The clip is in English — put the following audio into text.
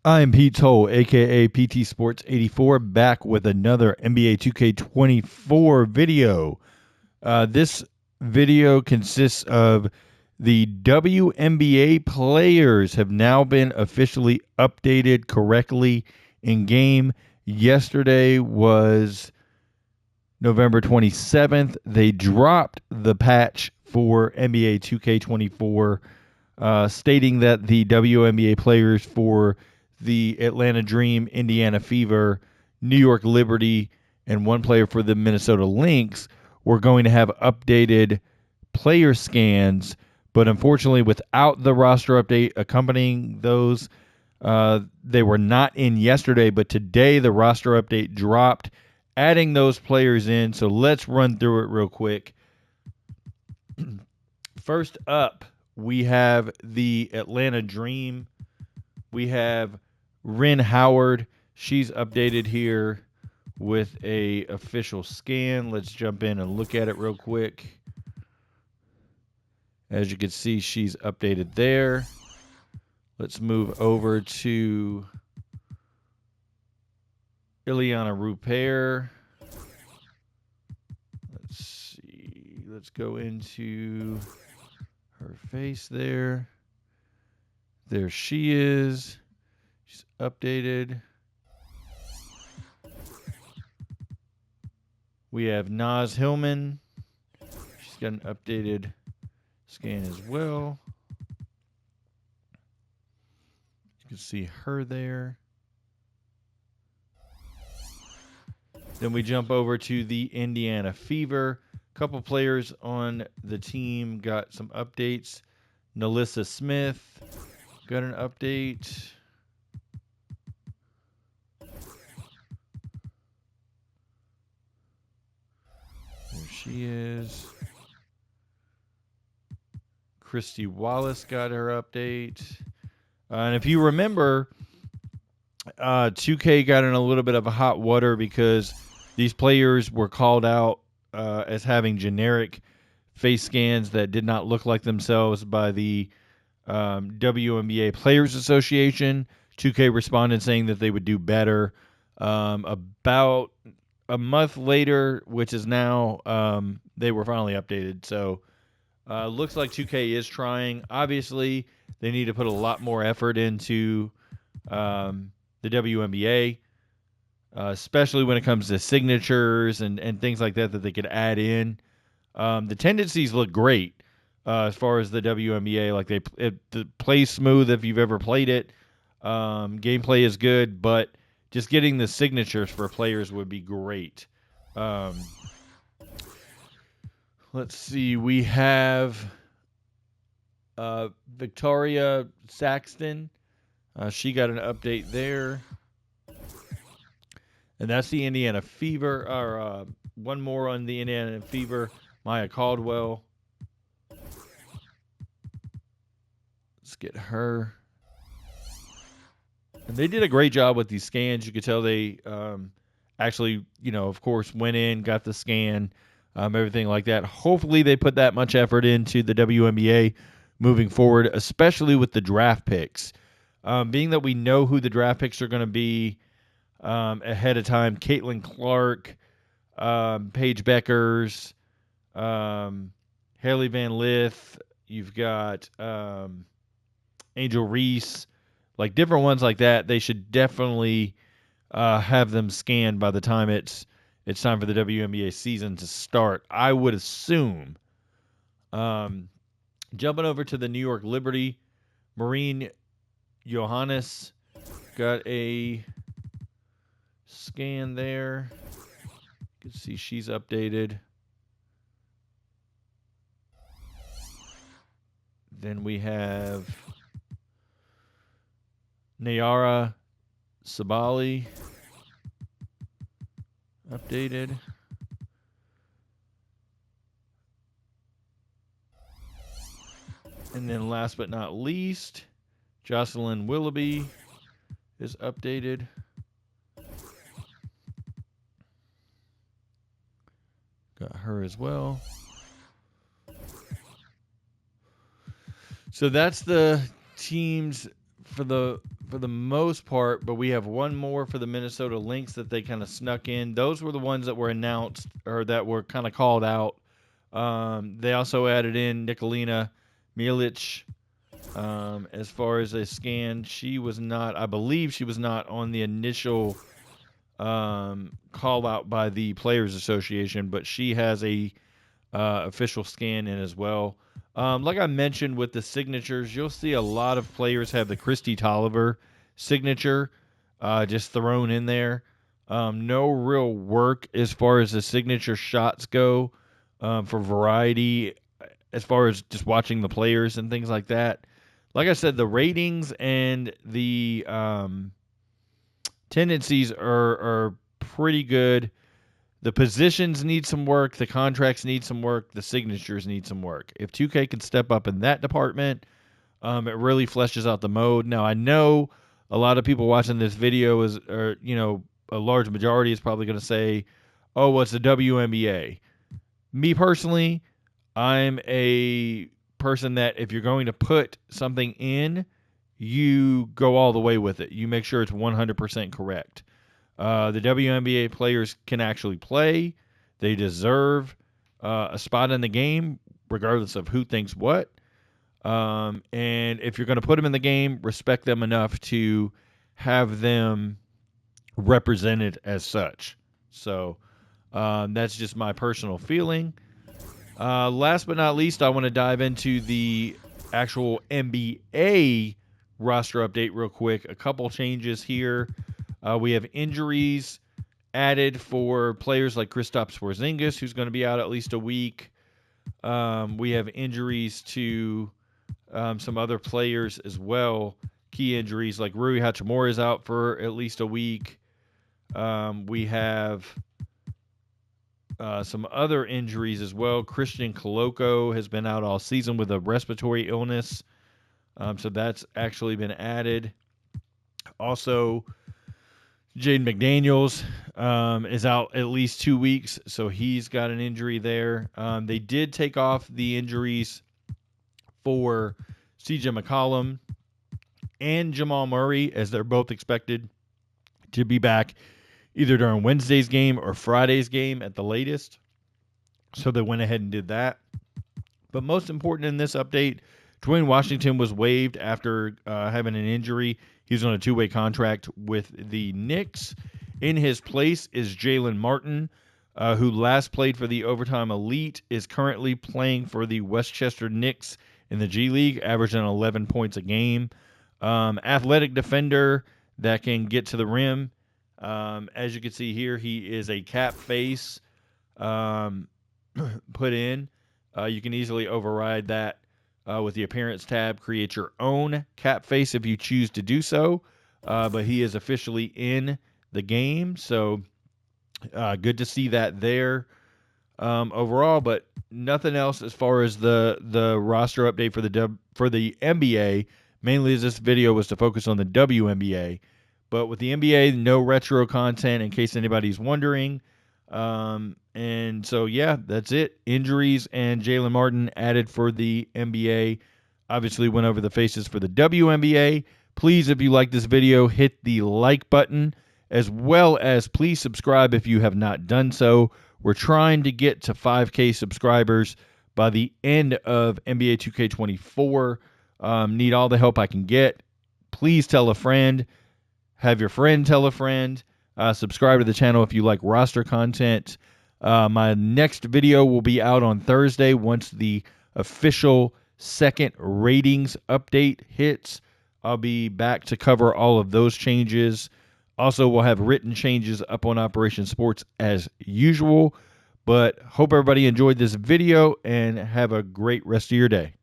I'm Pete Toll, aka PT Sports 84, back with another NBA 2K24 video. This video consists of the WNBA players have now been officially updated correctly in game. Yesterday was November 27th. They dropped the patch for NBA 2K24, stating that the WNBA players for the Atlanta Dream, Indiana Fever, New York Liberty, and one player for the Minnesota Lynx were going to have updated player scans, but unfortunately, without the roster update accompanying those, they were not in yesterday. But today, the roster update dropped, adding those players in. So let's run through it real quick. First up, we have the Atlanta Dream. We have Rhyne Howard. She's updated here with a official scan. Let's jump in and look at it real quick. As you can see, she's updated there. Let's move over to Iliana Rupert. Let's see. Let's go into her face there. There she is. She's updated. We have Hillmon. She's got an updated scan as well. You can see her there. Then we jump over to the Indiana Fever. A couple players on the team got some updates. NaLyssa Smith got an update. There she is. Kristy Wallace got her update. And if you remember, 2K got in a little bit of a hot water because these players were called out as having generic face scans that did not look like themselves by the WNBA Players Association. 2K responded saying that they would do better. About a month later, which is now, they were finally updated. So looks like 2K is trying. Obviously, they need to put a lot more effort into the WNBA, especially when it comes to signatures and things like that they could add in. The tendencies look great as far as the WNBA. Like it plays smooth if you've ever played it. Gameplay is good, but just getting the signatures for players would be great. Let's see. We have Victaria Saxton. She got an update there. And that's the Indiana Fever. Or one more on the Indiana Fever. Maya Caldwell. Let's get her. And they did a great job with these scans. You could tell they actually, of course, went in, got the scan, everything like that. Hopefully they put that much effort into the WNBA moving forward, especially with the draft picks. Being that we know who the draft picks are going to be ahead of time, Caitlin Clark, Paige Beckers, Haley Van Lith, you've got Angel Reese, like different ones like that. They should definitely have them scanned by the time it's time for the WNBA season to start, I would assume. Jumping over to the New York Liberty, Marine Johannes got a scan there. You can see she's updated. Then we have Nyara, Sabally updated. And then last but not least, Jocelyn Willoughby is updated. Got her as well. So that's the teams for the most part, but we have one more for the Minnesota Lynx that they kind of snuck in. Those were the ones that were announced or that were kind of called out. They also added in Nikolina, Milic. As far as a scan, she was not. I believe she was not on the initial call out by the Players Association, but she has a official scan in as well. Like I mentioned with the signatures, you'll see a lot of players have the Kristy Tolliver signature just thrown in there. No real work as far as the signature shots go for variety, as far as just watching the players and things like that. Like I said, the ratings and the tendencies are pretty good. The positions need some work. The contracts need some work. The signatures need some work. If 2K can step up in that department, it really fleshes out the mode. Now, I know a lot of people watching this video a large majority is probably going to say, oh, well, it's the WNBA. Me personally, I'm a person that if you're going to put something in, you go all the way with it. You make sure it's 100% correct. The WNBA players can actually play. They deserve a spot in the game, regardless of who thinks what. And if you're going to put them in the game, respect them enough to have them represented as such. So that's just my personal feeling. Last but not least, I want to dive into the actual NBA roster update real quick. A couple changes here. We have injuries added for players like Kristaps Porzingis, who's going to be out at least a week. We have injuries to some other players as well. Key injuries like Rui Hachimura is out for at least a week. We have some other injuries as well. Christian Koloko has been out all season with a respiratory illness. So that's actually been added. Also, Jaden McDaniels is out at least 2 weeks, so he's got an injury there. They did take off the injuries for CJ McCollum and Jamal Murray, as they're both expected to be back either during Wednesday's game or Friday's game at the latest. So they went ahead and did that. But most important in this update, Dwayne Washington was waived after having an injury. He's on a 2-way contract with the Knicks. In his place is Jaylen Martin, who last played for the Overtime Elite, is currently playing for the Westchester Knicks in the G League, averaging 11 points a game. Athletic defender that can get to the rim. As you can see here, he is a cap face put in. You can easily override that with the appearance tab. Create your own cap face if you choose to do so. But he is officially in the game, so good to see that there overall. But nothing else as far as the roster update for the NBA. Mainly as this video was to focus on the WNBA. But with the NBA, no retro content in case anybody's wondering. And so, yeah, that's it. Injuries and Jaylen Martin added for the NBA. Obviously went over the faces for the WNBA. Please, if you like this video, hit the like button, as well as please subscribe if you have not done so. We're trying to get to 5K subscribers by the end of NBA 2K24. Need all the help I can get. Please tell a friend. Have your friend tell a friend. Subscribe to the channel if you like roster content. My next video will be out on Thursday once the official second ratings update hits. I'll be back to cover all of those changes. Also, we'll have written changes up on Operation Sports as usual. But hope everybody enjoyed this video and have a great rest of your day.